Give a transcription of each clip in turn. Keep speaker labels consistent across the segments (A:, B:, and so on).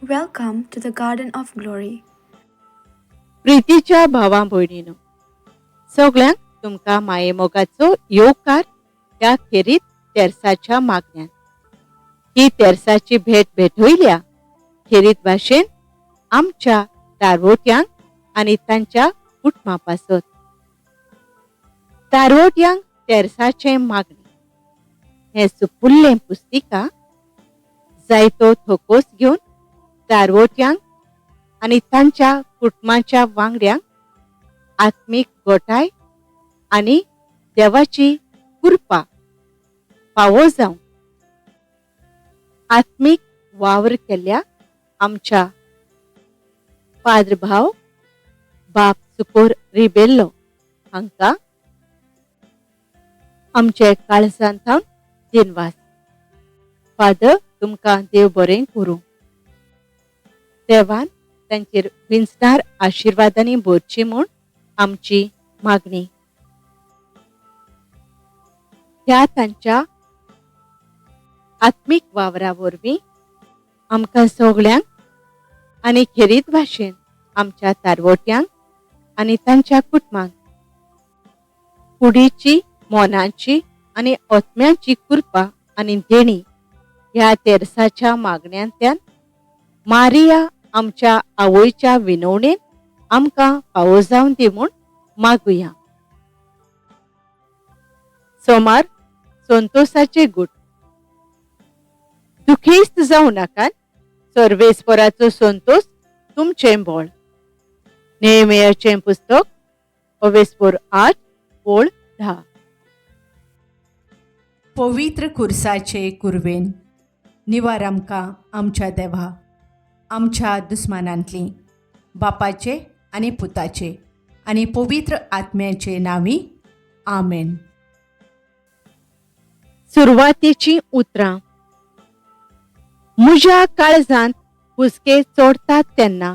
A: Welcome to the Garden of Glory.
B: प्रितीच्या भावां भयणीनो, सगळ्यांक तुमकां मायेमोगाचो येवकार ह्या खेरीत तेरसाच्या मागण्यान. ही तेरसाची भेट भेटयल्या खेरीत भाशेन आमच्या तारवोट्यांक आनी तांच्या कुटुंबा पासत. तारवोट्यांक तेरसाचे मागणे हें सुपुल्लें पुस्तिका जायतो थोकोस घेवन तारवोट्यांक आनी तांच्या कुटुंबाच्या वांगड्यांक आत्मीक गोठाय आनी देवाची कृपा फावो जावं आत्मीक वावर केल्ल्या आमच्या पाद्र भाव बाप सुकोर रिबेल्लो हांकां आमचे काळजांतल्यान दिनवास. फादर, तुमकां देव बरें करूं. देवान तांचेर विंचणार आशिर्वादांनी भरची म्हूण आमची मागणी. ह्या तांच्या आत्मीक वावरा वरवीं आमकां सगळ्यांक आनी खेरीत भाशेन आमच्या तारवोट्यांक आनी तांच्या कुटुंबांक कुडीची, मोनाची आनी ओतम्यांची कृपा आनी देणी ह्या तेरसाच्या मागण्यांतल्यान मारिया आमच्या आवयच्या विनवणेन आमकां फावो जावन दी म्हूण मागुया. सोमार संतोसाचे गूट. दुखेस्त जावं नाकात, सर्वेस्पराचो संतोष तुमचें बोळ. नेहमियाचें पुस्तक 8:10.
C: पवित्र खुर्साचे कुरवेन निवार आमकां आमच्या देवा, आमच्या दुस्मानांतली, बापाचे आनी पुताचे आनी पवित्र आत्म्याचे नांवी. आमेन.
B: सुरवातेची उतरां. म्हज्या काळजांत हुस्के चोडटात तेन्ना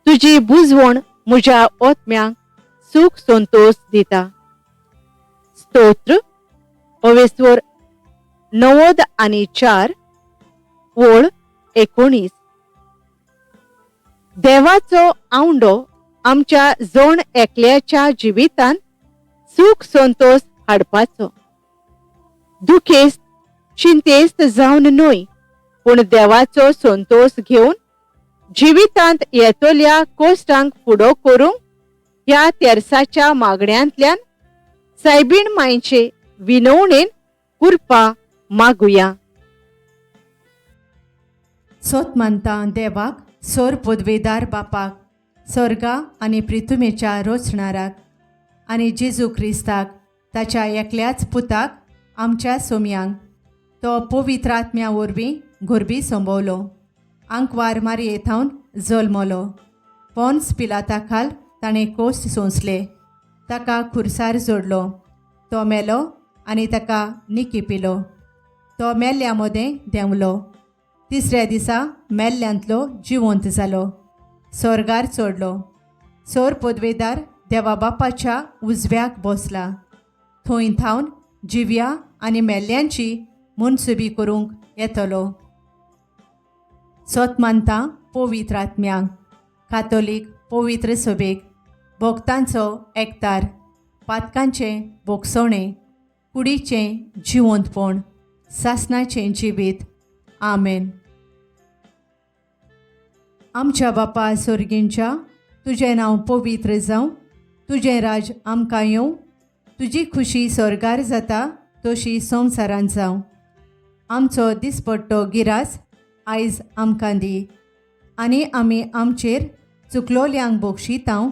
B: तुजी बुजवण म्हज्या ओतम्यांक सूख संतोष दिता. स्तोत्र 90:4 ओळ 19. देवाचो आवंडो आमच्या जोण एकल्याच्या जिवितांत सूख संतोष हाडपाचो. दुखेस्त चिंतेस्त जावन न्हय, पूण देवाचो संतोष घेवन जिवितांत येतोल्या कोश्टांक फुडो करूंक ह्या तेरसाच्या मागण्यांतल्यान सायबीण मायेचे विनवणेन कृपा मागुया.
C: सोत मानता देवाक, सोर पदवेदार बापाक, स्वर्गा आनी पृथ्वीच्या रोचणाराक आनी जेजू क्रिस्ताक, ताच्या एकल्याच पुताक, आमच्या सोम्यांक, तो पवित्र आत्म्या वरवीं घोरबी संभोवलो, आंकवार मारयेथावन जल्मलो, पोन्स पिलाता खाल ताणें कोस्ट सोंसले, ताका खुर्सार जोडलो, तो मेलो आनी ताका निकिपिलो, तो मेल्ल्या मदें देंवलो, तिसऱ्या दिसा मेल्ल्यांतलो जिवंत जालो, स्वर्गार चोडलो, सोर पदवेदार देवा बापाच्या उजव्याक बसला, थंय थावन जिव्या आनी मेल्ल्यांची मुनसुबी करूंक येतलो. सोत मानता पवित्र आत्म्यांक, कातोलीक पवित्र सभेक, भक्तांचो एकतार, पातकांचें बोगसवणें, कुडीचें जिवंतपण, सासणाचें जिवीत. आमेन. आमच्या बापा स्वर्गींच्या, तुजें नांव पवित्र जावं, तुजें राज आमकां येवं, तुजी खुशी स्वर्गार जाता तशी संवसारांत जावं. आमचो दिसपट्टो गिरास आयज आमकां दी, आनी आमी आमचेर चुकलोल्यांक बोगशितांव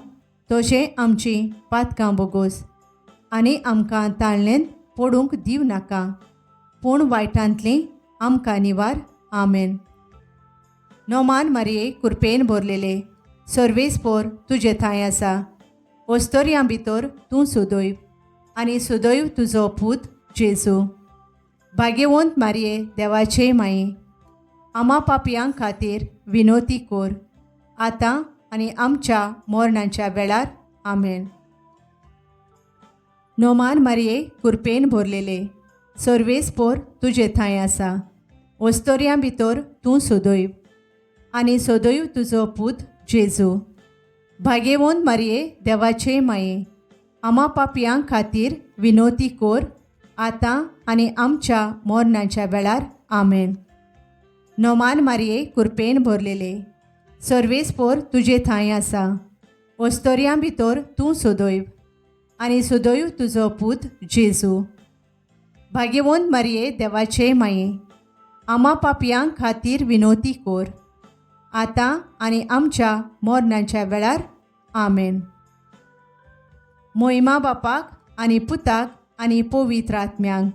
C: तशें आमची पातकां बोगोस, आनी आमकां ताळणेन पडूंक दिव नाका, पूण वायटांतलीं आमकां निवार. आमेन. नोमान मारये, कृपेन भरलेले, सर्वेस्पोर तुजे थंय आसा, ओस्तोऱ्यां भितर तूं सुदैव, आनी सुदैव तुजो पूत जेजू. भाग्यवंत मारये, देवाचे माये, आमा पापयांक खातीर विनोती कोर, आतां आनी आमच्या मरणाच्या वेळार. आमेन. नोमान मारये, कृपेन भरलेले, सर्वेस्पोर तुजे थंय आसा, ओस्तोऱ्यां भितर तूं सुदैव, आनी सदैव तुजो पूत जेजू. भाग्यवंत मारये देवाचे माये, आम्हा पापयां खातीर विनोती कोर, आतां आनी आमच्या मरणाच्या वेळार आमेन. नोमान मारये कृपेन भरलेले, सर्वेस्पोर तुजे थंय आसा. वस्तोऱ्यां भितर तूं सदैव, आनी सदैव तुजो पूत जेजू. भाग्यवंत मारये देवाचे माये, आम्हा पापयां खातीर विनोती कोर, आतां आनी आमच्या मरणाच्या वेळार आमेन. मोहिमा बापाक आनी पुताक आनी पवित्र आत्म्यांक,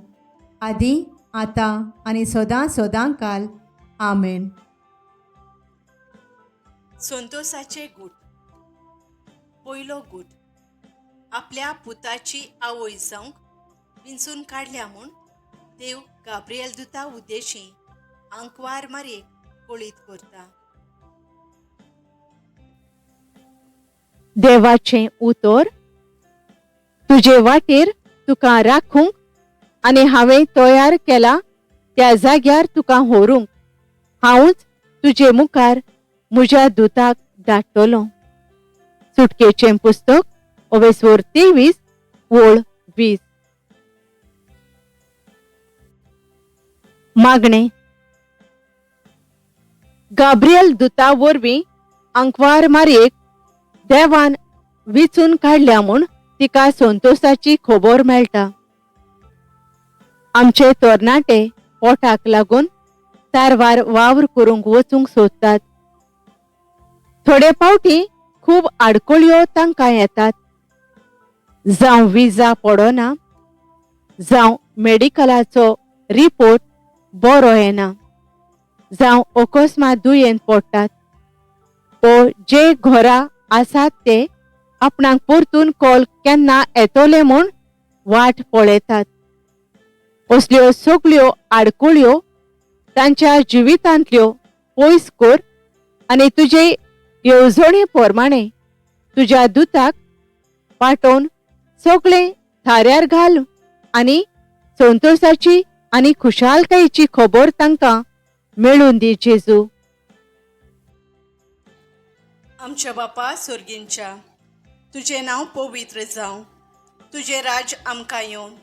C: आदी आतां आनी सदां सदां काल आमेन.
D: संतोसाचे गूट. पयलो गूट. आपल्या पुताची आवय जावंक विंचून काडल्या म्हूण देव गाब्रिएल दुता उद्देशी आंकवार मारयेक कळीत करता.
B: देवाचें उतर. तुजे वाटेर तुका राखूंक आनी हांवें तयार केला त्या जाग्यार तुका व्हरूंक हांवूच तुजे मुखार म्हज्या दुताक धाडटलों. सुटकेचें पुस्तक ओवेसोर 23 ओळ 20. मागणें. गाब्रिएल दुता वरवीं आंकवार मारयेक देवान विचून काडल्या म्हूण तिका संतोसाची खबर मेळटा. आमचे तरणाटे पोटाक लागून तारवार वावर करूंक वचूंक सोदतात. थोडे फावटी खूब आडखळ्यो तांकां येतात. जावं विजा पडना, जावं मेडिकलाचो रिपोर्ट बरो येना, जावं अकस्मात दुयेंत पडटात. ओ जे घरा आसात ते आपणाक परतून कॉल केन्ना येतोले म्हूण वाट पळयतात. असल्यो सगल्यो आडखळ्यो तांच्या जिवितांतल्यो पयस कर आनी तुजे येवजणे प्रमाणे तुज्या दुताक पाठोवन सगळें थाऱ्यार घाल आनी संतोसाची आनी खुशालकायेची खबर तांकां मेळून दी जेजू.
D: आमच्या बापा स्वर्गींच्या, तुझे नांव पवित्र जावं. तुझे राज आमकां येवन,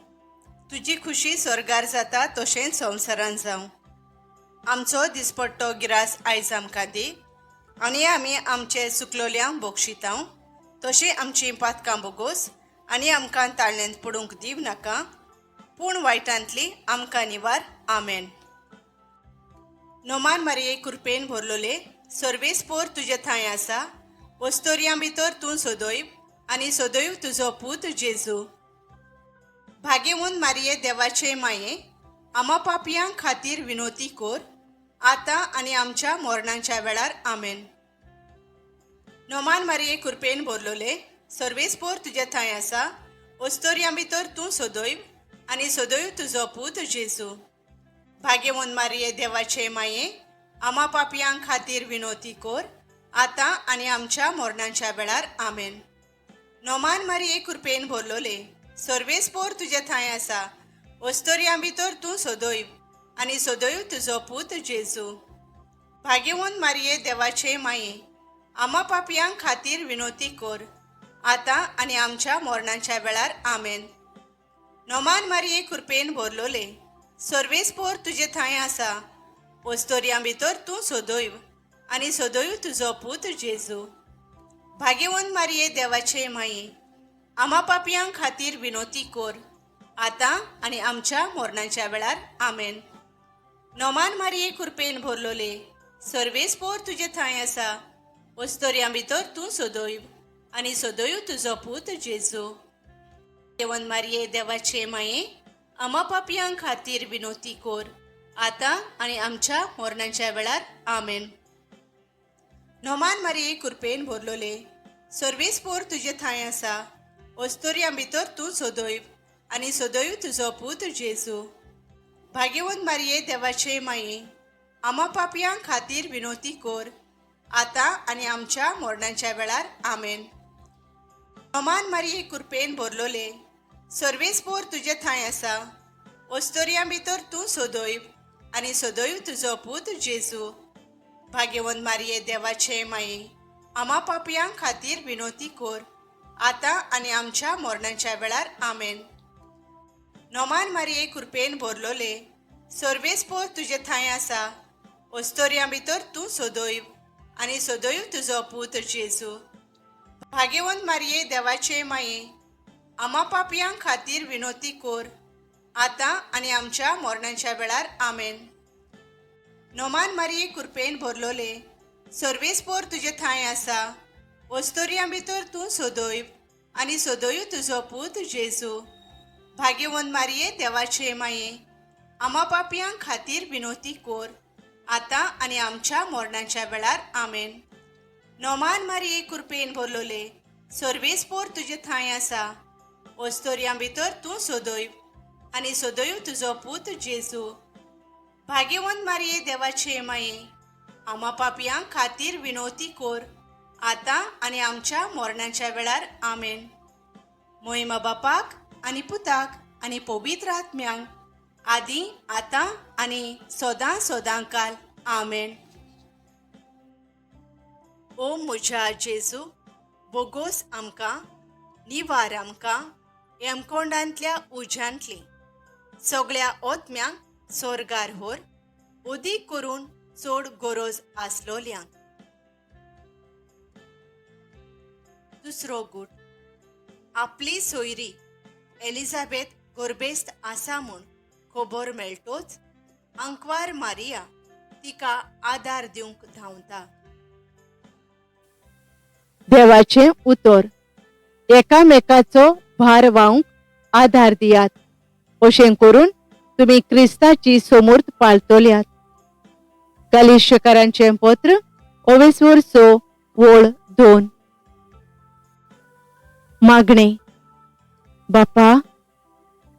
D: तुजी खुशी स्वर्गार जाता तशेंच संवसारांत जावं. आमचो दिसपट्टो गिरास आयज आमकां दी, आनी आमी आमचे चुकलोल्यांक बक्षितांव तशी आमची पातकां बोगोस आनी आमकां ताळणेंत पडूंक दिव नाका, पूण वायटांतली आमकां निवार. आमेन. नोमान मारये कृपेन भरलोले, सर्वेस्पोर तुजे थंय आसा. वस्तोऱ्यां भितर तूं सदैव, आनी सदैव तुजो पूत जेजू. भाग्यवंत मारये देवाचे माये, आम्हा पापयां खातीर विनोती कोर, आतां आनी आमच्या मरणाच्या वेळार आमेन. नोमान मारये कृपेन भरलोले, सर्वेस्पोर तुजे थंय आसा. वस्तोऱ्यां भितर तूं सदैव, आनी सदैव तुजो पूत जेजू. भाग्यवंत मारये देवाचे माये, आम्हा पापयां खातीर विनोती कोर, आतां आनी आमच्या मरणाच्या वेळार आमेन. नोमान मारये कृपेन भरलोले, सर्वेस्पोर तुजे थंय आसा. वस्तोऱ्यां भितर तूं सदैव, आनी सदैव तुजो पूत जेजू. भाग्यवंत मारये देवाचे माये, आम्हा पापयां खातीर विनोती कोर, आतां आनी आमच्या मरणाच्या वेळार आमेन. नोमान मारये कृपेन भरलोले, सर्वेस्पोर तुजे थंय आसा. वस्तोऱ्यां भितर तूं सदैव, आनी सदैव तुजो पूत जेजू. भाग्यवंत मारये देवाचे माये, आम्हा पापयां खातीर विनोती कोर, आतां आनी आमच्या मरणाच्या वेळार आमेन. नोमान मारये कृपेन भरलोले, सर्वेस्पोर तुजे थंय आसा. वस्तोऱ्यां भितर तूं सदैव, आनी सदैव तुजो पूत जेजू. भाग्यवंत मारये देवाचे माये, आम्हा पापयां खातीर विनोती कोर, आतां आनी आमच्या मरणाच्या वेळार आमेन. नोमान मारये कृपेन भरलोले, सर्वेस्पोर तुजे थंय आसा. वस्तोऱ्यां भितर तूं सदैव, आनी सदैव तुजो पूत जेजू. भाग्यवंत मारये देवाचे माये, आम्हा पापयां खातीर विनोती कोर, आतां आनी आमच्या मरणाच्या वेळार आमेन. नोमान मारये कृपेन भरलोले, सर्वेस्पोर तुजे थंय आसा. वस्तोऱ्यां भितर तूं सदैव, आनी सदैव तुजो पूत जेजू. भाग्यवंत मारिये देवाचे माये, आम्हा पापयां खातीर विनोती कोर, आता आनी आमच्या मरणाच्या वेळार आमेन. नोमान मारिये कृपेन भरलोले, सर्वेस्पोर तुजे थंय आसा, ओस्तोऱ्यां भितर तूं सोदोयव आनी सोदोयव तुजो पूत जेजू. भाग्यवंत मारिये देवाचे माये, आम्हा पापयां खातीर विनोती कोर, आता आनी आमच्या मरणाच्या वेळार आमेन. नोमान मारिये कृपेन भरलोले, सर्वेस्पोर तुजे थंय आसा, ओस्तोऱ्यां भितर तूं सोदोयव आनी सोदोयव तुजो पूत जेजू. भाग्यवंत मारिये देवाचे माये, आम्हा पापयां खातीर विनोती कोर, आता आनी आमच्या मरणाच्या वेळार आमेन. नोमान मारिये कृपेन भरलोले, सर्वेस्पोर तुजे थंय आसा, ओस्तोऱ्यां भितर तूं सोदोयव आनी सोदोयव तुजो पूत जेजू. भाग्यवंत मारिये देवाचे माये, आम्हा पापयां खातीर विनोती कोर, आता आनी आमच्या मरणाच्या वेळार आमेन. मोहिमा बापाक आनी पुताक आनी पवित्र आत्म्यांक, आदी आतां आनी सोदां सोदांकाल आमेन. ओ म्हज्या जेजू, बोगोस आमकां, निवार आमकां हेमकोंडांतल्या उज्यांतली, सगळ्या ओतम्यांक सोर्गार व्हर, उदीक करून चड गरज आसलोल्यांक. दुसरो गूट. आपली सोयरी एलिझाबेथ गर्भेस्त आसा म्हूण खबर मेळटोच अंकवार मारिया तिका आदार दिवंक धांवता.
B: देवाचें उतर. एकामेकाचो भार वाहूंक आदार दियात. अशें करून तुमी क्रिस्ताची समूर्त पाळतल्यात. गलिशकारांचें पत्र 2:2. मागणे. बापा,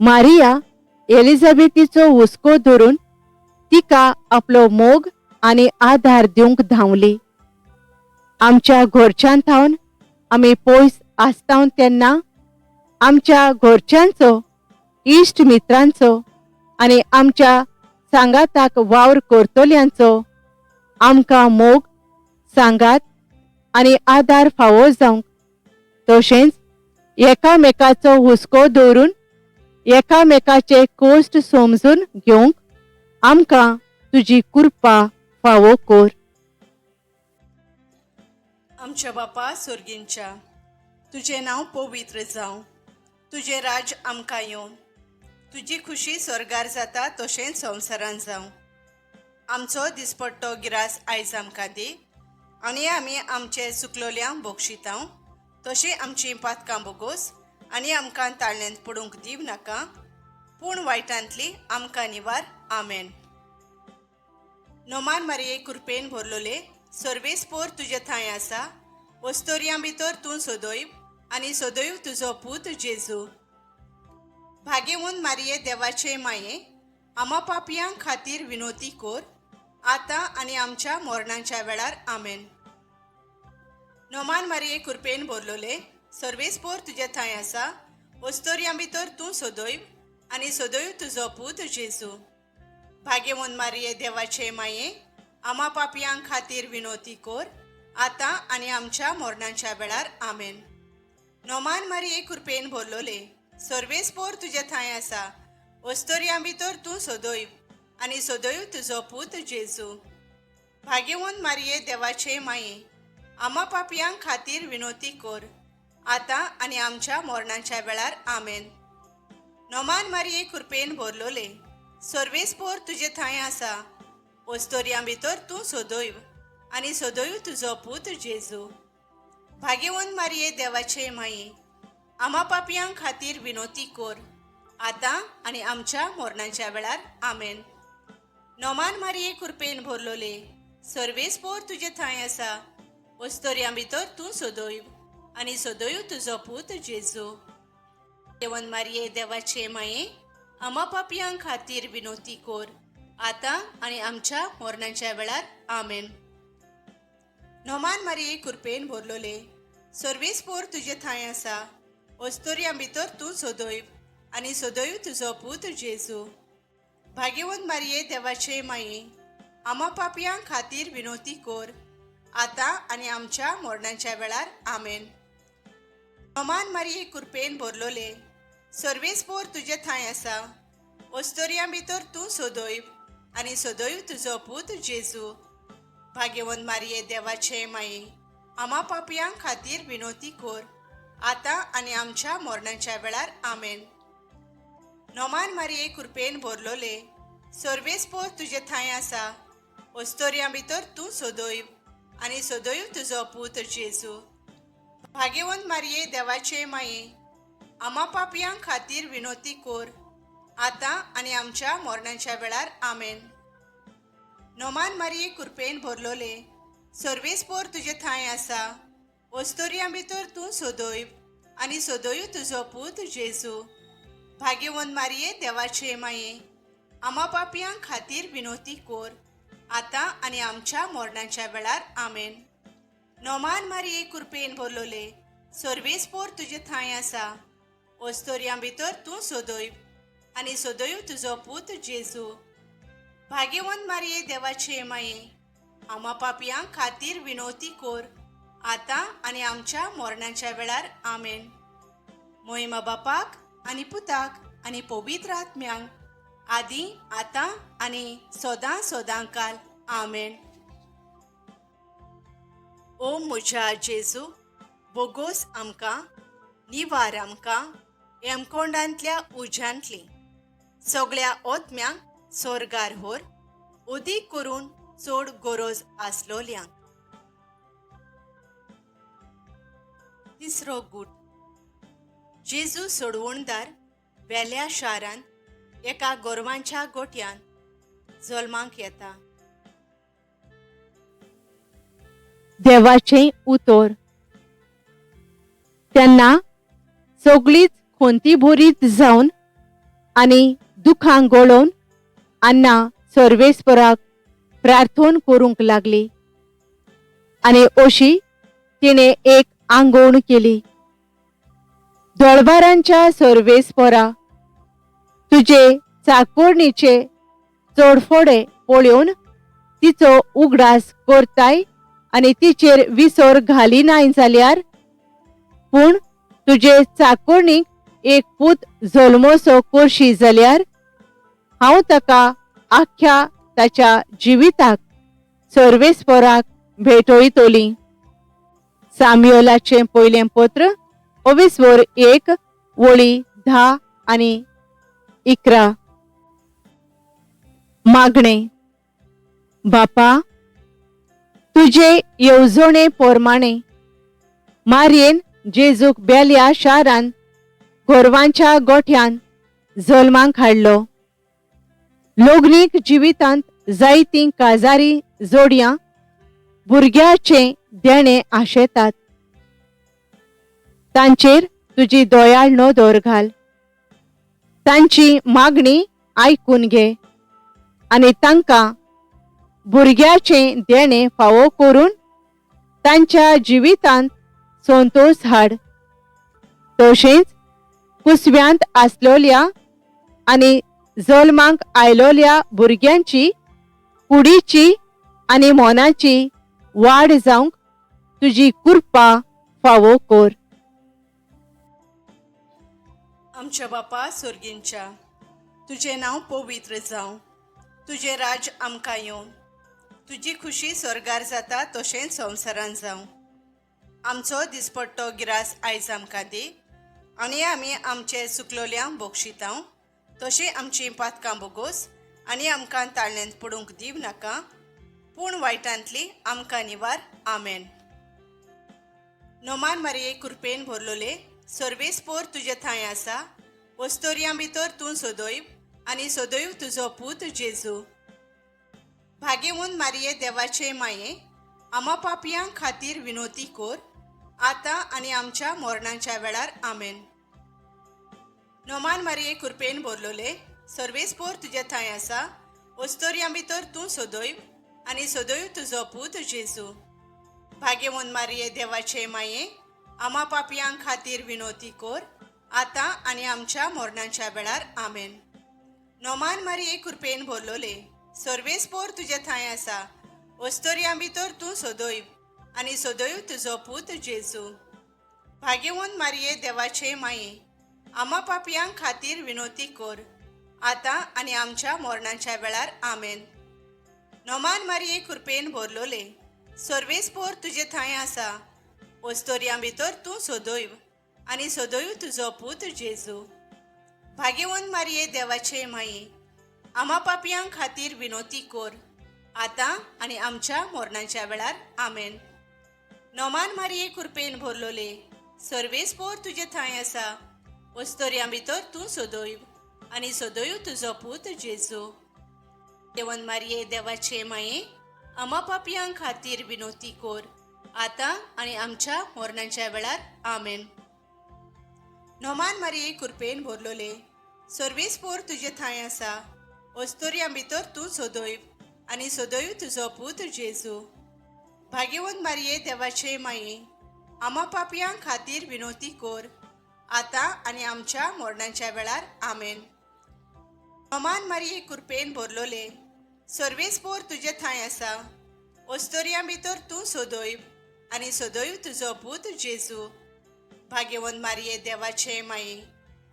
B: मारिया एलिझाबेथीचो हुस्को धरून तिका आपलो मोग आनी आदार दिवंक धांवली. आमच्या घरच्यान थावन आमी पयस आसताव तेन्ना आमच्या घरच्यांचो, इश्ट मित्रांचो आनी आमच्या सांगाताक वावर करतल्यांचो आमकां मोग, सांगात आनी आदार फावो जावंक, तशेंच एकामेकाचो हुस्को दवरून एकामेकाचे कश्ट समजून घेवंक आमकां तुजी कृपा फावो कर.
D: आमच्या बापा स्वर्गींच्या, तुजें नांव पवित्र जावं, तुजें राज आमकां येवन, तुजी खुशी स्वर्गार जाता तशेंच संवसारान जावं. आमचो दिसपट्टो गिरास आयज आमकां दी, आनी आमी आमचे चुकलोल्यांक बक्षितांव, तशें आमचीं पातकां बोगोस आनी आमकां ताळण्यांत पडूंक दिव नाका, पूण वायटांतली आमकां निवार. आमेन. नोमान मारिये कृपेन भरलोले, सर्वेस्पोर तुजे थंय आसा, ओस्तोऱ्यां भितर तूं सोदोयव आनी सोदोयव तुजो पूत जेजू. भाग्यवंत मारिये देवाचे माये, आम्हा पापयां खातीर विनोती कोर, आता आनी आमच्या मरणाच्या वेळार आमेन. नोमान मारिये कृपेन भरलोले, सर्वेस्पोर तुजे थंय आसा, ओस्तोऱ्यां भितर तूं सोदोयव आनी सोदोयव तुजो पूत जेजू. भाग्यवंत मारिये देवाचे माये, आम्हा पापयां खातीर विनोती कोर, आता आनी आमच्या मरणाच्या वेळार आमेन. नोमान मारिये कृपेन भरलोले, सर्वेस्पोर तुजे थंय आसा, ओस्तोऱ्यां भितर तूं सोदोयव आनी सोदोयव तुजो पूत जेजू. भाग्यवंत मारिये देवाचे माये, आम्हा पापयां खातीर विनोती कोर, आता आनी आमच्या मरणाच्या वेळार आमेन. नोमान मारिये कृपेन भरलोले, सर्वेस्पोर तुजे थंय आसा, ओस्तोऱ्यां भितर तूं सोदोयव आनी सोदोयव तुजो पूत जेजू. भाग्यवंत मारिये देवाचे माये, आम्हा पापयां खातीर विनोती कोर, आता आनी आमच्या मरणाच्या वेळार आमेन. नोमान मारिये कृपेन भरलोले, सर्वेस्पोर तुजे थंय आसा, ओस्तोऱ्यां भितर तूं सोदोयव आनी सोदोयव तुजो पूत जेजू. भाग्यवंत मारिये देवाचे माये, आम्हा पापयां खातीर विनोती कोर, आता आनी आमच्या मरणाच्या वेळार आमेन. नोमान मारिये कृपेन भरलोले, सर्वेस्पोर तुजे थंय आसा, ओस्तोऱ्यां भितर तूं सोदोयव आनी सोदोयव तुजो पूत जेजू. भाग्यवंत मारिये देवाचे माये, आम्हा पापयां खातीर विनोती कोर, आता आनी आमच्या मरणाच्या वेळार आमेन. नोमान मारये कृपेन भरलोले, सर्वेस्पोर तुजे थंय आसा. वस्तोरयां भितर तूं सोदोयब, आनी सोदोयब तुजो पूत जेजू. भाग्यवंत मारये देवाचे माये, आम्हा पापयां खातीर विनोती कोर, आता आनी आमच्या मरणाच्या वेळार आमेन. नोमान मारये कृपेन भरलोले, सर्वेस्पोर तुजे थंय आसा. वस्तोरयां भितर तूं सोदोयब, आनी सोदोयब तुजो पूत जेजू. भाग्यवंत मारये देवाचे माये, आम्हा पापयां खातीर विनोती कोर, आता आनी आमच्या मरणाच्या वेळार आमेन. नोमान मारये कृपेन भरलोले, सर्वेस्पोर तुजे थंय आसा. वस्तोरयां भितर तूं सोदोयब, आनी सोदोयब तुजो पूत जेजू. भाग्यवंत मारये देवाचे माये, आम्हा पापयां खातीर विनोती कोर, आता आनी आमच्या मरणाच्या वेळार आमेन. नोमान मारये कृपेन भरलोले, सर्वेस्पोर तुजे थंय आसा. वस्तोरयां भितर तूं सोदोयब, आनी सोदोयब तुजो पूत जेजू. भाग्यवंत मारये देवाचे माये, आम्हा पापयां खातीर विनोती कोर, आता आनी आमच्या मरणाच्या वेळार आमेन. मोहिमा बापाक आनी पुताक आनी पवित्र आत्म्यांक, आदी आतां आनी सोदां सोदांकाल आमेन. ओ म्हज्या जेजू, बोगोस आमकां, निवार आमकां हेमकोंडांतल्या उज्यांतली. सगळ्या ओतम्यांक स्वर्गार व्हर, उदीक करून चड गरज आसलोल्यांक. तिसरो गूट. जेजू सोडवणदार वेल्या शारांत एका गोरवांच्या गोठ्यान जल्माक येता.
B: देवाचें उतर. तेन्ना सगळींच खोंती भरीत जावन आनी दुखांक गळोवन अन्ना सर्वेस्पराक प्रार्थना करूंक लागली. आनी अशी तिणें एक आंगवण केली. दोळबारांच्या सर्वेस्परा, तुजे चाकोरणीचे चडफोडे पळोवन तिचो उगडास करताय आनी तिचेर विसर घालिनाय जाल्यार, पूण तुजे चाकोरणीक एक पूत जल्मोसो करशी जाल्यार हांव ताका आख्या ताच्या जिविताक सर्वेस्पराक भेटयतली. साम्युएलाचें पयलें पत्र 22:1 वळी 10 आनी 11. मागणें. बापा, तुजे येवजणे पोरमाणे मारयेन जेजूक बेल्या शारान गोरवांच्या गोठ्यान जल्माक हाडलो. लोग्नीक जिवितांत जायतीं काजारी जोडयां भुरग्याचें देणें आशेतात. तांचेर तुजी दयाळ नदर घाल. तांची मागणी आयकून घे आनी तांकां भुरग्याचें देणें फावो करून तांच्या जिवितांत संतोष हाड. तशेंच कुसव्यांत आसलोल्या आनी जल्माक आयलोल्या भुरग्यांची कुडीची आनी मोनाची वाड जावंक तुजी कृपा फावो कर.
D: आमच्या बापा स्वर्गींच्या, तुजें नांव पवित्र जावं. तुजें राज आमकां येवं. तुजी खुशी स्वर्गार जाता तशेंच संवसारांत जावं. आमचो दिसपट्टो गिरास आयज आमकां दी, आनी आमी आमचे चुकलोल्यांक बक्षितांव. तशी आमची पातकां बोगोस आनी आमकां ताळण्यांत पडूंक दिव नाका, पूण वायटांतली आमकां निवार. आमेन. नोमान मारये कृपेन भरलोले, सर्वेस्पोर तुजे थंय आसा. वस्तोरयां भितर तूं सोदोयब, आनी सोदोयब तुजो पूत जेजू. भाग्यवंत मारये देवाचे माये, आम्हा पापयां खातीर विनोती कोर, आता आनी आमच्या मरणाच्या वेळार. आमेन. नोमान मारये कृपेन भरलोले, सर्वेस्पोर तुजे थंय आसा. वस्तोरयां भितर तूं सोदोयब, आनी सोदोयब तुजो पूत जेजू. भाग्यवंत मारये देवाचे माये, आम्हा पापयां खातीर विनोती कोर, आता आनी आमच्या मरणाच्या वेळार. आमेन. नोमान मारये कृपेन भरलोले, सर्वेस्पोर तुजे थंय आसा वस्तोरयां भितर तूं सोदोयब आनी सोदोयब तुजो पूत जेजू. भाग्यवंत मारये देवाचे माये, आम्हा पापयांक खातीर विनोती कोर, आतां आनी आमच्या मरणाच्या वेळार आमेन. नोमान मारये कृपेन भरलोले, सर्वेस्पोर तुजे थंय आसा वस्तोरयां भितर तूं सोदोयब आनी सोदोयब तुजो पूत जेजू. भाग्यवंत मारये देवाचे माये, आम्हा पापयांक खातीर विनोती कोर, आतां आनी आमच्या मरणाच्या वेळार आमेन. नोमान मारये कृपेन भरलोले, सर्वेस्पोर तुजे थंय आसा वस्तोरयां भितर तूं सोदोयब आनी सोदोयब तुजो पूत जेजू. भाग्यवंत मारये देवाचे माये, आम्हा पापयांक खातीर विनोती कोर, आतां आनी आमच्या मरणाच्या वेळार आमेन. नोमान मारये कृपेन भरलोले, सर्वेस्पोर तुजे थंय आसा वस्तोरयां भितर तूं सोदोयब आनी सोदोयब तुजो पूत जेजू. भाग्यवंत मारये देवाचे माये, आम्हा पापयांक खातीर विनोती कोर, आतां आनी आमच्या मरणाच्या वेळार आमेन. नोमान मारये कृपेन भरलोले, सर्वेस्पोर तुजे थंय आसा वस्तोरयां भितर तूं सोदोयब आनी सोदोयब तुजो पूत जेजू. भाग्यवंत मारये देवाचे माये,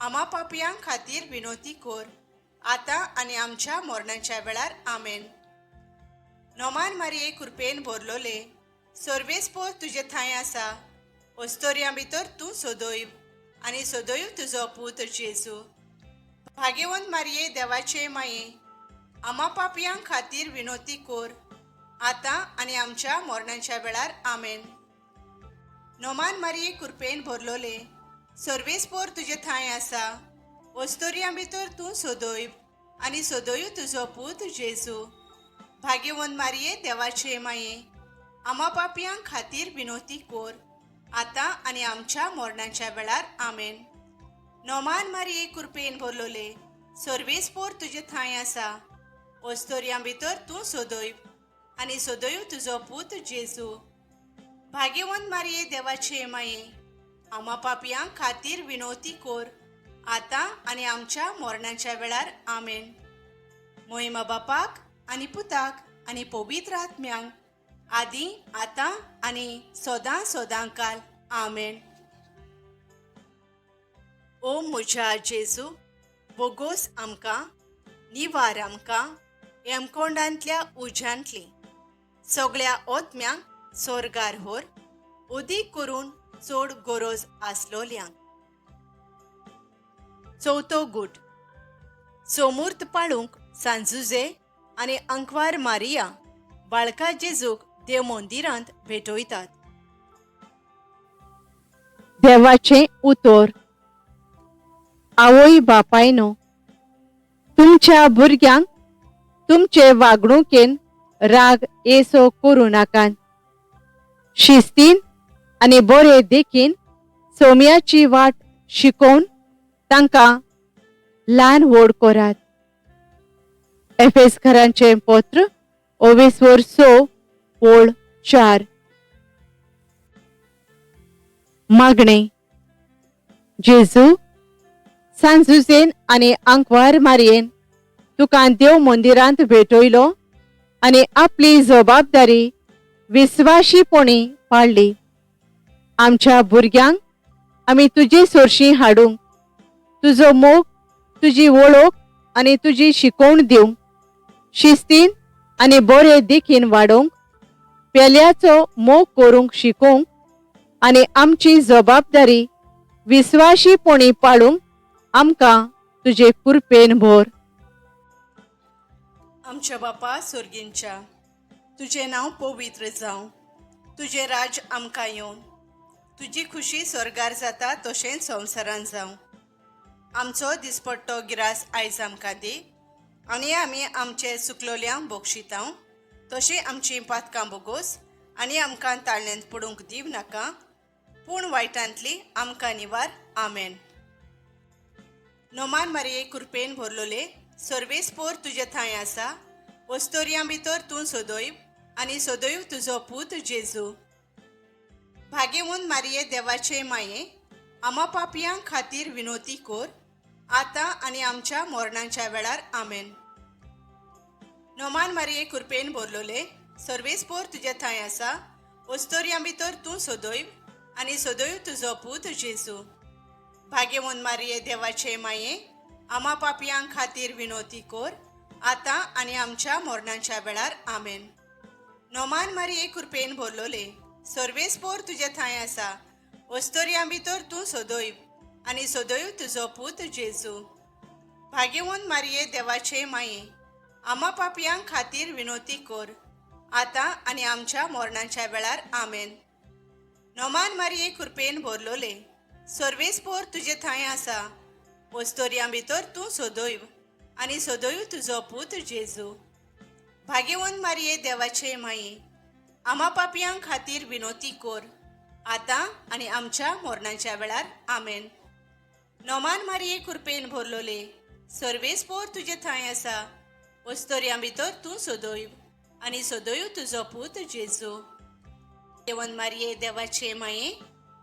D: आम्हा पापयांक खातीर विनोती कोर, आतां आनी आमच्या मरणाच्या वेळार आमेन. नोमान मारये कृपेन भरलोले, सर्वेस्पोर तुजे थंय आसा वस्तोरयां भितर तूं सोदोयब आनी सोदोयब तुजो पूत जेजू. भाग्यवंत मारये देवाचे माये, आम्हा पापयांक खातीर विनोती कोर, आतां आनी आमच्या मरणाच्या वेळार आमेन. नोमान मारये कृपेन भरलोले, सर्वेस्पोर तुजे थंय आसा वस्तोरयां भितर तूं सोदोयब आनी सोदोयब तुजो पूत जेजू. भाग्यवंत मारये देवाचे माये, आम्हा पापयांक खातीर विनोती कोर, आतां आनी आमच्या मरणाच्या वेळार आमेन. नोमान मारये कृपेन भरलोले, सर्वेस्पोर तुजे थंय आसा वस्तोरयां भितर तूं सोदोयब आनी सोदोयब तुजो पूत जेजू. भाग्यवंत मारये देवाचे माये, आम्हा पापयांक खातीर विनोती कोर, आतां आनी आमच्या मरणाच्या वेळार आमेन. मोहिमा बापाक आनी पुताक आनी पवित्र आत्म्यांक, आदी आतां आनी सोदां सोदांकाल आमेन. ओ म्हज्या जेजू, बोगोस आमकां, निवार आमकां हेमकोंडांतल्या उज्यांतली सगळ्या ओतम्यांक स्वर्गार व्हर, उदीक करून चड गरज आसलोल्यांक. चवथो गूट. सोमूर्त पाळूंक सांजुजे आनी अंकवार मारिया बाळका जेजूक देव मंदिरांत भेटयतात.
B: देवाचे उतर. आवय बापायनो, तुमच्या भुरग्यांक तुमचे वागणुकेन राग येसो करूं नाकात. शिस्तीन आनी बरे देखीन सोम्याची वाट शिकोवन तांकां ल्हान व्हड करात. एफेसकारांचे पत्र 4:4. मागणे. जेजू, सांजुजेन आनी आंकवार मारयेन तुका देव मंदिरांत भेटयलो आनी आपली जबाबदारी विस्वाशीपणी पाळली. आमच्या भुरग्यांक आमी तुजे सोरशीं हाडूंक, तुजो मोग, तुजी वळख आनी तुजी शिकवण दिवंक, शिस्तीन आनी बरे देखीन वाडोवंक, पेल्याचो मोग करूंक शिकोवंक आनी आमची जबाबदारी विस्वाशीपणी पाळूंक आमकां तुजे कृपेन भर.
D: आमच्या बापा स्वर्गींच्या, तुजें नांव पवित्र जावं, तुजें राज आमकां येवन, तुजी खुशी स्वर्गार जाता तशेंच संवसारांत जावं. आमचो दिसपट्टो गिरास आयज आमकां दी आनी आमी आमचे चुकलोल्यांक बक्षितांव, तशें आमचीं पातकां बोगोस आनी आमकां ताळण्यांत पडूंक दिव नाका, पूण वायटांतली आमकां निवार. आमेन. नोमान मारये कृपेन भरलोले, सर्वेस्पोर तुजे थंय आसा वस्तोरयां भितर तूं सोदोयब आनी सोदोयब तुजो पूत जेजू. भाग्यवंत मारये देवाचे माये, आम्हा पापयांक खातीर विनोती कोर, आतां आनी आमच्या मरणाच्या वेळार. आमेन. नोमान मारये कृपेन भरलोले सर्वेस्पोर तुजे थंय आसा वस्तोरयां भितर तूं सोदोयव आनी सोदोयव तुजो पूत जेजू भाग्यवन मारये देवाचे माये आमा पापयांक खातीर विनोती कोर आतां आनी आमच्या मरणाच्या वेळार आमेन. नोमान मारये कृपेन भरलोले सर्वेस्पोर तुजे थंय आसा वस्तोरयां भितर तूं सोदोयव आनी सोदोयव तुजो पूत जेजू भाग्यवन मारये देवाचे माये आमा पापयांक खातीर विनोती कोर आतां आनी आमच्या मरणाच्या वेळार आमेन. नोमान मारये कृपेन भरलोले सर्वेस्पोर तुजे थंय आसा वस्तोरयां भितर तूं सोदोयव आनी सोदोयव तुजो पूत जेजू भाग्यवन मारये देवाचे माये आमा पापयांक खातीर विनोती कोर आतां आनी आमच्या मरणाच्या वेळार आमेन. नोमान मारये कृपेन भरलोले सर्वेस्पोर तुजे थंय आसा वस्तोरयां भितर तूं सोदोयव आनी सोदोयव तुजो पूत जेजू देवन मारये देवाचे माये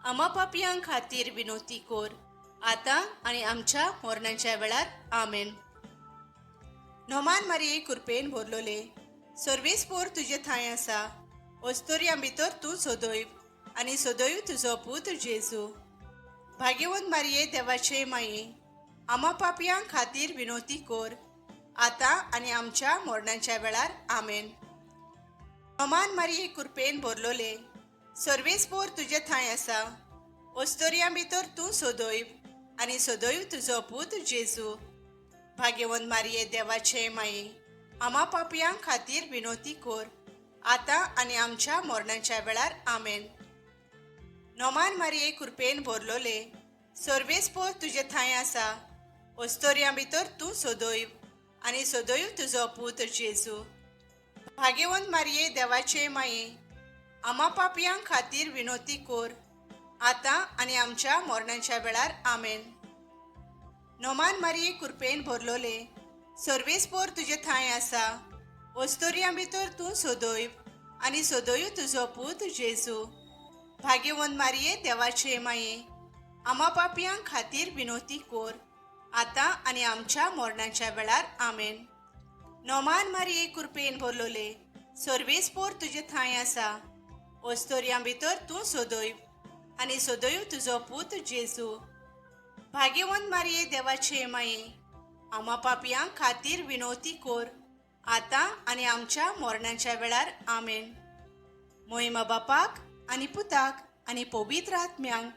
D: आमा पापयांक खातीर विनोती कोर आतां आनी आमच्या मरणाच्या वेळार आमेन. नोमान मारये कृपेन भरलोले सर्वेस्पोर तुजे थंय आसा वस्तोरयां भितर तूं सोदोयव आनी सोदोयव तुजो पूत जेजू भाग्यवन मारये देवाचे माये आमा पापयांक खातीर विनोती कोर आतां आनी आमच्या मरणाच्या वेळार आमेन. नोमान मारये कृपेन भरलोले सर्वेस्पोर तुजे थंय आसा वस्तोरयां भितर तूं सोदोयव आनी सोदोयव तुजो पूत जेजू भाग्यवन मारये देवाचे माये आमा पापयांक खातीर विनोती कोर आतां आनी आमच्या मरणाच्या वेळार आमेन. नोमान मारये कृपेन भरलोले सर्वेस्पोर तुजे थंय आसा वस्तोरयां भितर तूं सोदोयव आनी सोदोयव तुजो पूत जेजू भाग्यवन मारये देवाचे माये आमा पापयांक खातीर विनोती कोर आतां आनी आमच्या मरणाच्या वेळार आमेन. नोमान मारये कृपेन भरलोले सर्वेस्पोर तुजे थंय आसा वस्तोरयां भितर तूं सोदोयव आनी सोदोयव तुजो पूत जेजू भाग्यवन मारये देवाचे माये आमा पापयांक खातीर विनोती कोर आतां आनी आमच्या मरणाच्या वेळार आमेन. नोमान मारये कृपेन भरलोले सर्वेस्पोर तुजे थंय आसा वस्तोरयां भितर तूं सोदोयव आनी सोदोयव तुजो पूत जेजू भाग्यवन मारये देवाचे माये आमा पापयांक खातीर विनोती कोर आतां आनी आमच्या मरणाच्या वेळार आमेन. मोहिमा बापाक आनी पुताक आनी पवित्र आत्म्यांक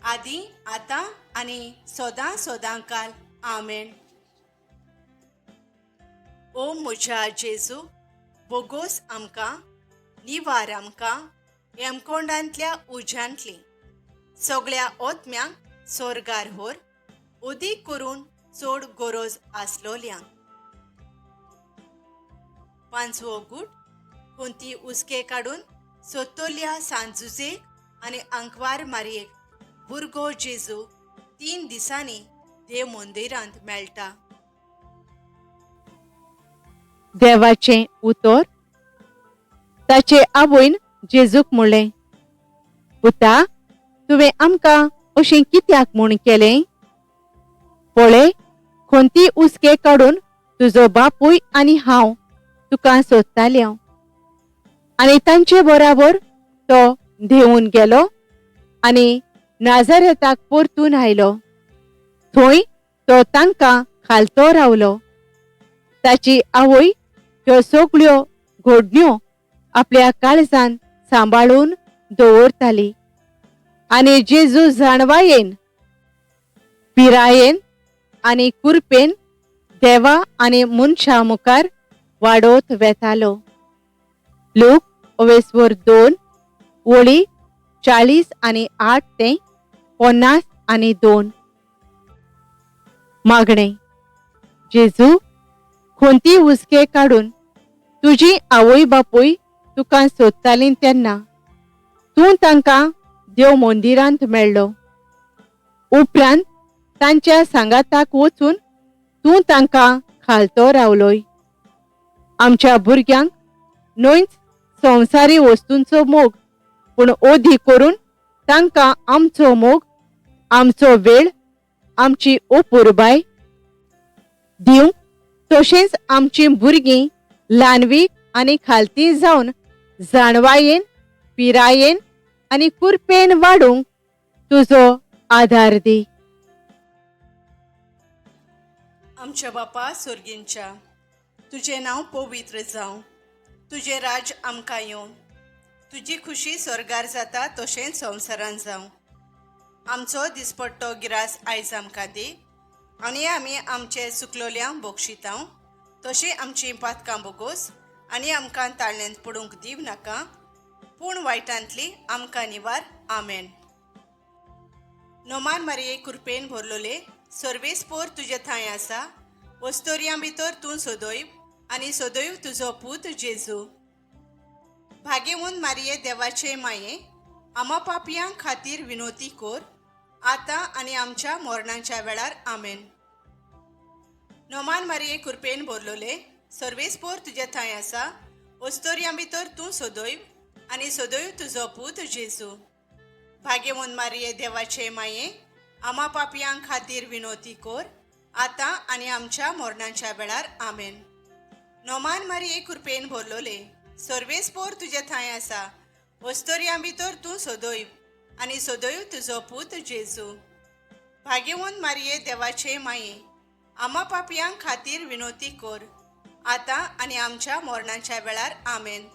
D: आदी आतां आनी सोदां सोदांकाल आमेन. ओ म्हज्या जेजू बोगोस आमकां निवार आमकां हेमकोंडांतल्या उज्यांतली सगळ्या ओतम्यांक सोर्गार व्हर उदीक करून चड गरज आसलोल्यांक. पांचवो गूट कोणती उस्के काडून सोत्तोल्या सांजुजेक आनी आंकवार मारयेक भुरगो जेजू 3 दिसांनी देव मंदिरांत मेळटा.
B: देवाचें उतर ताचे आवयन जेजूक म्हणलें पुता तुवें आमकां अशें कित्याक म्हूण केलें. पळय कोणती उस्के काडून तुजो बापूय आनी हांव तुका सोदताले आनी तांचे बराबर तो देंवून गेलो आनी नाझारेताक परतून आयलो. थंय तो तांकां खालतो रावलो. ताची आवय ह्यो सगळ्यो घडण्यो आपल्या काळजांत सांबाळून दवरताली आनी जेजू जाणवायेन पिरायेन आनी कुरपेन देवा आनी मनशा मुखार वाडोत वेतालो. लूक 2 वळी 40 आनी 8 ते 50 आनी 2. मागणें जेजू कोणती उस्के काडून तुजी आवय बापूय तुका सोदतालीं तेन्ना तूं तांकां देव मंदिरांत मेळ्ळो. उपरांत तांच्या सांगाताक वचून तूं तांकां खालतो रावलोय. आमच्या भुरग्यांक न्हयच संवसारी वस्तूंचो मोग पूण ओधी करून तांकां आमचो मोग आमचो वेळ आमची ओपुरबाय दिवंक तशेंच आमचीं भुरगीं ल्हानवीक आनी खालती जावन जाणवायेन पिरायेन आनी कुरपेन वाडूंक तुजो आदार दी.
D: आमच्या बापा सुर्गींच्या, तुजें नांव पवित्र जावं. तुजें राज आमकां येवं. तुजी खुशी स्वर्गार जाता तशेंच संवसारान जावं. आमचो दिसपट्टो गिरास आयज आमकां दी आनी आमी आमचे चुकलोल्यांक बक्षितांव. तशी आमची पातकां बोगोस आनी आमकां ताळण्यांत पडूंक दिव नाका, पूण वायटांतली आमकां निवार. आमेन. नोमान मारये कृपेन भरलोले, सर्वेस्पोर तुजे थंय आसा. वस्तोरयां भितर तूं सोदोयब आनी सोदोयब तुजो पूत जेजू. भाग्यवंत मारये देवाचे माये, आमा पापयां खातीर विनोती कोर, आतां आनी आमच्या मरणाच्या वेळार. आमेन. नोमान मारये कृपेन भरलोले, सर्वेस्पोर तुजे थंय आसा. वस्तोरयां भितर तूं सोदोयब आनी सोदोयब तुजो पूत जेजू. भाग्यवंत मारये देवाचे माये, आमा पापयां खातीर विनोती कोर, आतां आनी आमच्या मरणाच्या वेळार. आमेन. नोमान मारये कृपेन भरलोले, सर्वेस्पोर तुजे थंय आसा. वस्तोरयां भितर तूं सोदोयब आनी सोदोयब तुजो पूत जेजू. भाग्यवंत मारये देवाचे माये, आमा पापयां खातीर विनोती कोर, आतां आनी आमच्या मरणाच्या वेळार. आमेन.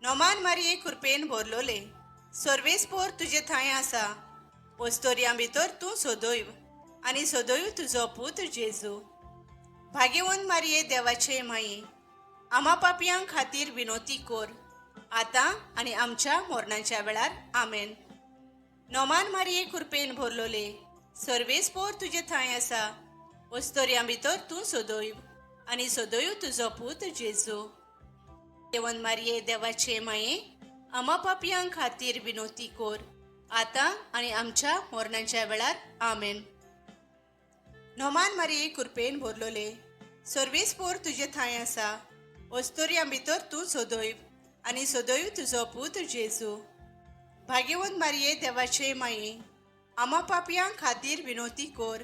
D: नोमान मारये कृपेन भरलोले, सर्वेस्पोर तुजे थंय आसा. वस्तोरयां भितर तूं सोदोयब आनी सोदोयब तुजो पूत जेजू. भाग्यवंत मारये देवाचे माये, आमा पापयां खातीर विनोती कोर, आतां आनी आमच्या मरणाच्या वेळार. आमेन. नोमान मारये कृपेन भरलोले, सर्वेस्पोर तुजे थंय आसा. वस्तोरयां भितर तूं सोदोयब आनी सोदोयब तुजो पूत जेजू. भाग्यवंत मारये देवाचे माये, आमा पापयां खातीर विनोती कोर, आतां आनी आमच्या मरणाच्या वेळार. आमेन. नोमान मारये कृपेन भरलोले, सर्वेस्पोर तुजे थंय आसा. वस्तोरयां भितर तूं सोदोयब आनी सोदोयब तुजो पूत जेजू. भाग्यवंत मारये देवाचे माये, आमा पापयां खातीर विनोती कोर,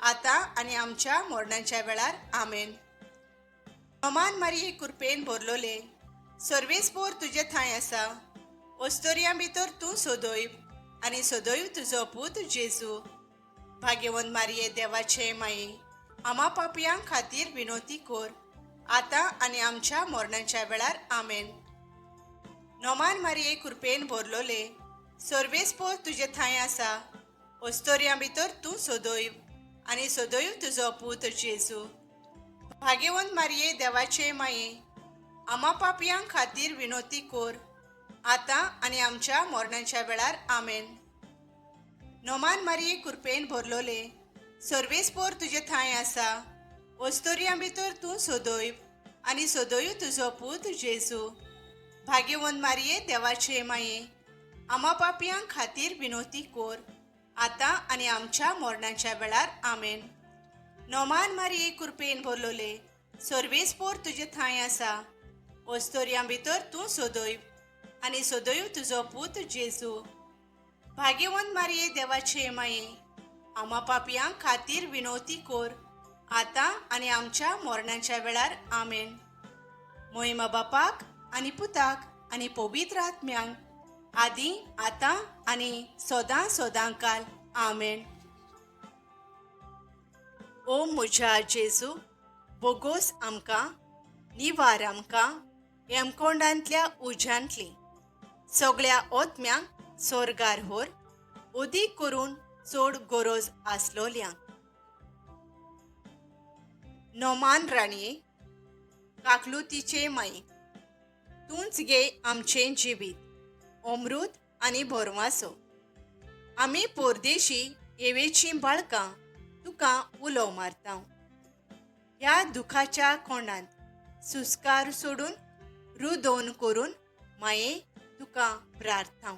D: आतां आनी आमच्या मरणाच्या वेळार. आमेन. नोमान मारये कृपेन भरलोले, सर्वेस्पोर तुजे थंय आसा. वस्तोरयां भितर तूं सोदोयब आनी सोदोयब तुजो पूत जेजू. भाग्यवंत मारये देवाचे माये, आमा पापयां खातीर विनोती कोर, आतां आनी आमच्या मरणाच्या वेळार. आमेन. नोमान मारये कृपेन भरलोले, सर्वेस्पोर तुजे थंय आसा. वस्तोरयां भितर तूं सोदोयब आनी सोदोयब तुजो पूत जेजू. भाग्यवंत मारये देवाचे माये, आमा पापयां खातीर विनोती कोर, आतां आनी आमच्या मरणाच्या वेळार. आमेन. नोमान मारये कृपेन भरलोले, सर्वेस्पोर तुजे थंय आसा. वस्तोरयां भितर तूं सोदोयब आनी सोदोयब तुजो पूत जेजू. भाग्यवंत मारये देवाचे माये, आमा पापयां खातीर विनोती कोर, आतां आनी आमच्या मरणाच्या वेळार. आमेन. नोमान मारये कृपेन भरलोले, सर्वेस्पोर तुजे थंय आसा. वस्तोरयां भितर तूं सोदोयब आनी सोदोयब तुजो पूत जेजू. भाग्यवंत मारये देवाचे माये, आमा पापयां खातीर विनोती कोर, आतां आनी आमच्या मरणाच्या वेळार. आमेन. मोहिमा बापाक आनी पुताक आनी पवित्र आत्म्यांक, आदी आतां आनी सोदां सोदांकाल. आमेन. ओ म्हज्या जेजू, बोगोस आमकां, निवार आमकां हेमकोंडांतल्या उज्यांतली सगळ्या ओतम्यांक स्वर्गार व्हर, उदीक करून चड गरज आसलोल्यांक. नोमान राणये, काकलुतीचे माये, तूंच गे आमचें जिवीत, अमृत आनी भरवासो. आमी परदेशी येवेचीं बाळकां तुका उलो मारता. ह्या दुखाच्या कोंडांत सुस्कार सोडून रुदोन करून माये तुका प्रार्थांव.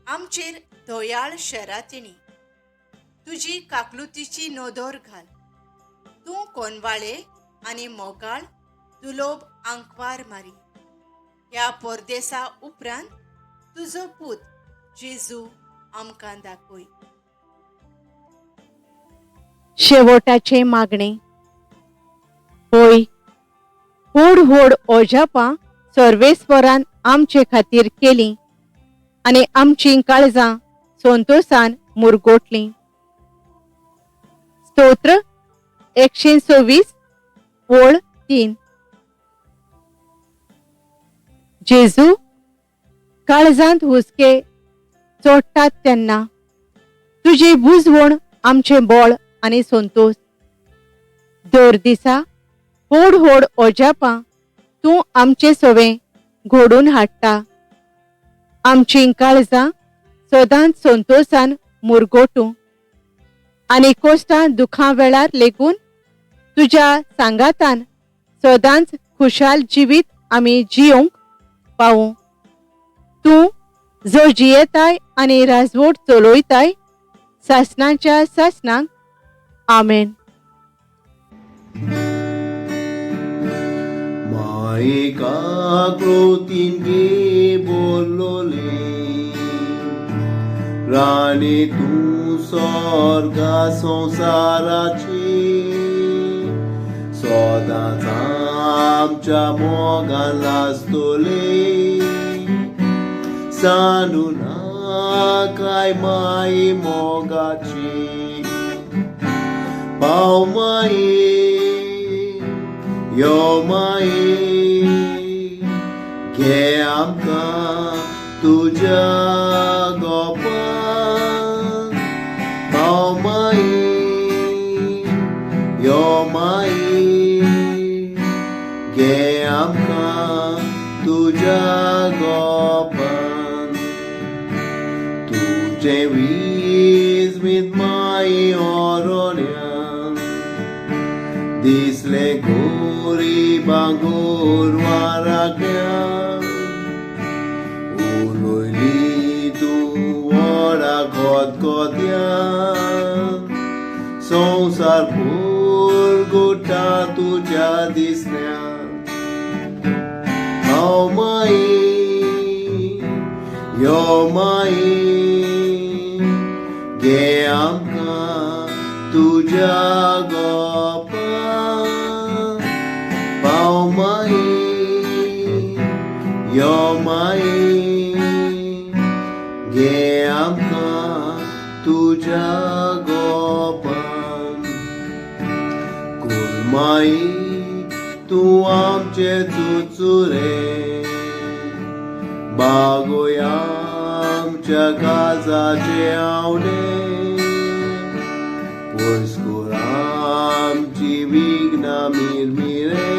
D: आमचेर दयाळ शरातिणी तुजी काकलुतीची नदर घाल. तूं कोनवाळे आनी मोगाळ दुलोब आंकवार मारी. ह्या परदेसा उपरांत तुजो पूत जेजू आमकां दाखय.
B: शेवटाचे मागणे. होय, व्हड व्हड ओजापां सर्वेस्वरान आमचे खातीर केली आनी आमची काळजां संतोषान मुरगोटली. स्तोत्र 126 ओळ 3. जेजू, काळजांत हुस्के चोडटात तेन्ना तुजी बुजवण आमचे बळ आनी संतोष. दर दिसा व्हड व्हड ओजापां तूं आमचे सवें घडोवन हाडटा. आमची काळजां सदांच संतोषान मुरगोटू आनी कोश्टां दुखां वेळार लेगून तुज्या सांगातान सदांच खुशाल जिवीत आमी जियोंक पावूं. तूं जो जियेताय आनी राजवट चलोयताय सासणाच्या सासणांक. आमेन.
E: मायेका क्रोतीन बोलोले राणे तूं स्वर्गा संसाराचे सदांच आमच्या मोगान लाजतले. सांडू नाकाय माये मोगाची पाव माये यो माये घे आमकां तुज्या गोपान. पाव माये यो माये घे आमकां तुज्या गोपान. तुजे वीज माये ओरोल्यान दिसले गोरिबांक गोरवारांतल्यान. उलोयली तूं व्हडा खतखत्यान संवसार पुरगोटा तुज्या दिसण्यान. हांव माये यो माये घे आमकां तुज्या गोपान. पाव माये यो माये घे आमकां तुज्या गोपान. कुलमाई तूं आमचे चुचुरे बागोया आमच्या काळजाचे आवडे. पयस कर आमची विघ्नां मिरमिरे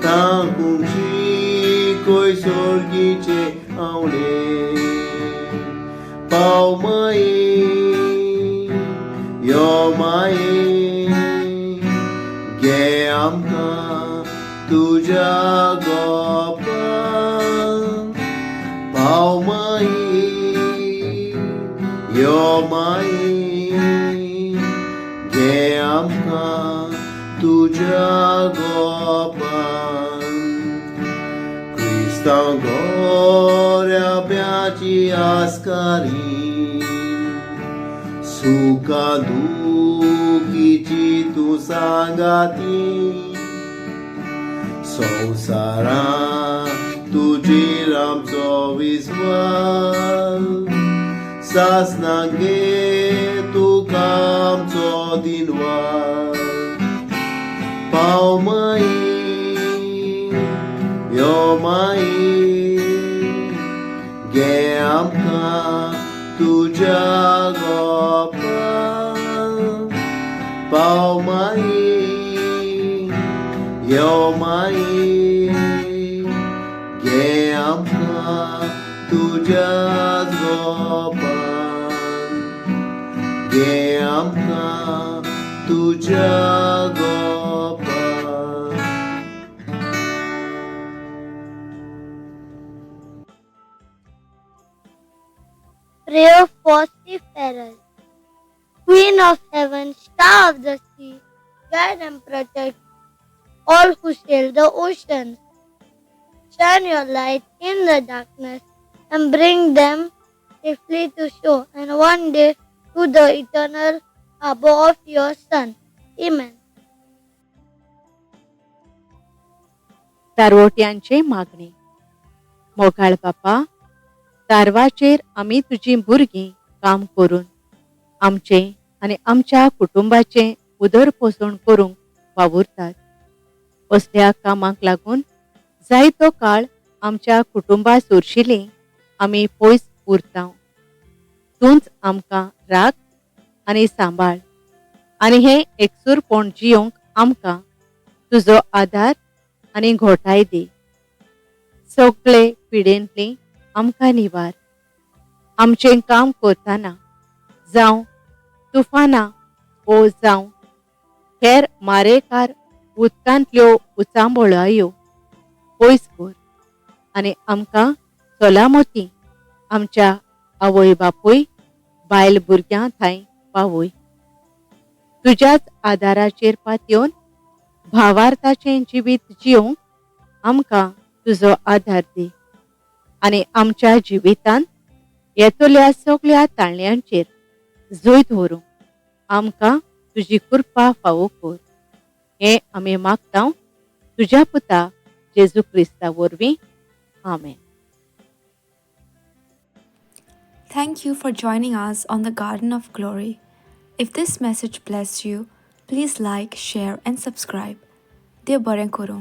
E: तांकुंची कोय सोर्गीचे आवडे. पाव माये यो माये घे आमकां तुज्या गोपान. पाव माये यो माये घे आमकां तुज्या गोपान. क्रिस्तांव गोऱ्याप्याची आस्कारीन सुखा दुखीची तूं सांगाती. संवसारांत तुजेर आमचो विस्वास सासणांक घे तुका आमचो दिनवास. पाव माये यो माये घे आमकां तुज्या गोपान. पाव माये यो माये घे आमकां तुज्या गोपान. घे आमकां तुज्या गोपान.
F: Prayer for seafarers. Queen of heaven, star of the sea, guide and protect all who sail the oceans. Shine your light in the darkness and bring them safely to shore and one day to the eternal harbor of your Son. Amen.
B: तारवोट्यांचे मागणे. मोगाळ बापा, तारवाचेर आमी तुजी भुरगीं काम करून आमचे आनी आमच्या कुटुंबाचे उदरपोसण करूंक वावुरतात. असल्या कामाक लागून जायतो काळ आमच्या कुटुंबा सुरशिली आमी पयस उरतां. तूंच आमकां राख आनी सांबाळ आनी हे एकसूरपण जियोंक आमकां तुजो आदार आनी घोटाय दी. सगळे पिडेंतली आमकां निवार. आमचें काम करतना जावं तुफानां ओ जावं हेर मारेकार उदकांतल्यो उचांबळायो पयस कर आनी आमकां सोलामती आमच्या आवय बापूय बायल भुरग्यां थंय पावय. तुज्याच आदाराचेर पातयेवन भावार्थाचें जिवीत जियोंक आमकां तुजो आदार दी आनी आमच्या जिवितांत येतल्या सगळ्या ताळयांचेर जैत व्हरूंक आमकां तुजी कृपा फावो कर. हें आमी मागतां तुज्या पुता जेजू क्रिस्ता वरवीं. आमेन.
A: Thank you for joining us on the Garden of Glory. If this message blessed you, please like, share, and subscribe. Dear Baren Koro.